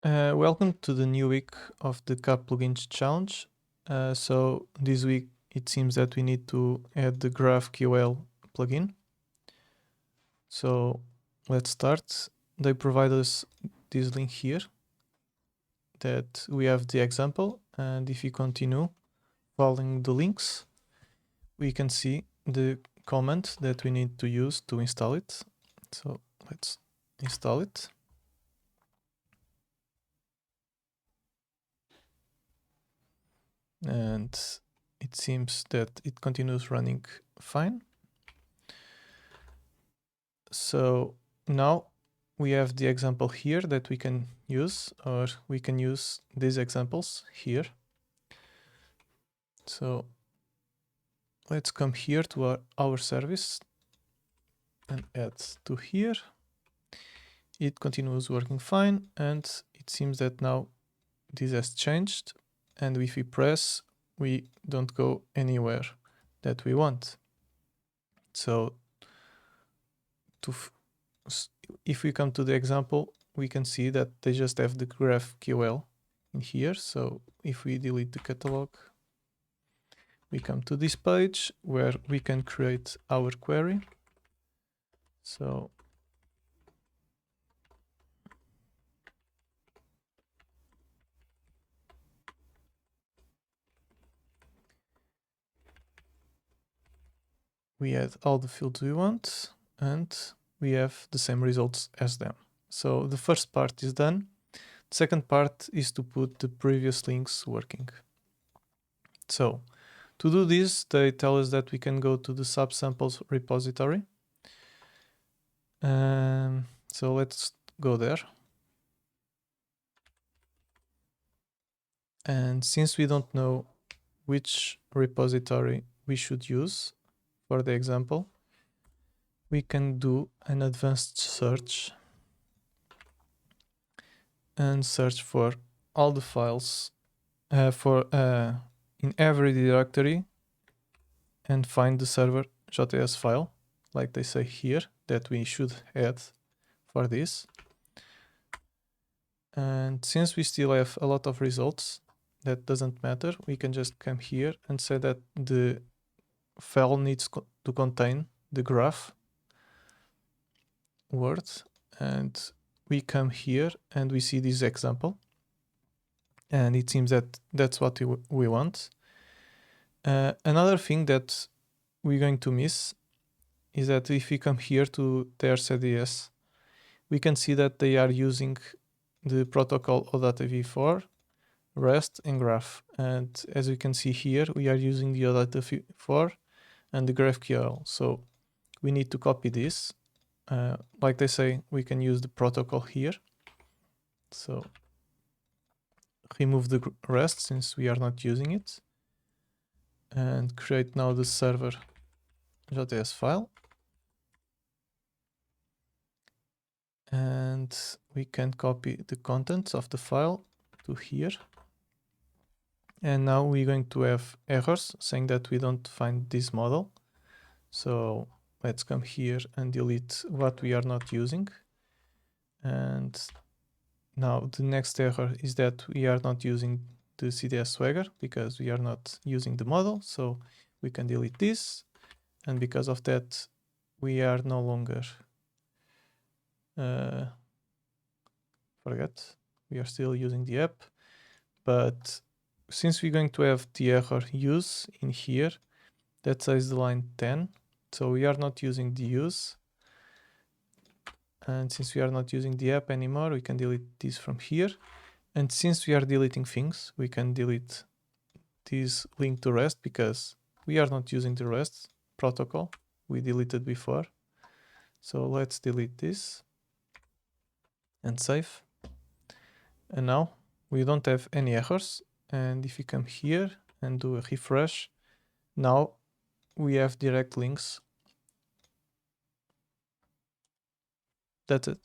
Welcome to the new week of the CAP Plugins Challenge. So this week it seems that we need to add the GraphQL plugin. So let's start. They provide us this link here that we have the example, and if you continue following the links, we can see the command that we need to use to install it. So let's install it. And it seems that it continues running fine. So now we have the example here that we can use, or we can use these examples here. So let's come here to our service and add to here. It continues working fine, and it seems that now this has changed, and if we press, we don't go anywhere that we want. So if we come to the example, we can see that they just have the GraphQL in here. So if we delete the catalog, we come to this page where we can create our query. So we add all the fields we want, and we have the same results as them. So the first part is done. The second part is to put the previous links working. So to do this, they tell us that we can go to the subsamples repository. So let's go there. And since we don't know which repository we should use for the example, we can do an advanced search and search for all the files in every directory and find the server.js file, like they say here, that we should add for this. And since we still have a lot of results, that doesn't matter. We can just come here and say that the file needs to contain the graph word, and we come here and we see this example, and it seems that that's what we want. Another thing that we're going to miss is that if we come here to their CDS, we can see that they are using the protocol OData v4, REST, and Graph. And as you can see here, we are using the OData v4 and the GraphQL. So we need to copy this. Like they say, we can use the protocol here. So remove the REST since we are not using it, and create now the server.js file. And we can copy the contents of the file to here. And now we're going to have errors saying that we don't find this model. So let's come here and delete what we are not using. And now the next error is that we are not using the CDS Swagger because we are not using the model. So we can delete this. And because of that, we are no longer we are still using the app, but since we're going to have the error use in here, that says the line 10, so we are not using the use. And since we are not using the app anymore, we can delete this from here. And since we are deleting things, we can delete this link to REST because we are not using the REST protocol we deleted before. So let's delete this and save. And now we don't have any errors. And if you come here and do a refresh, now we have direct links. That's it.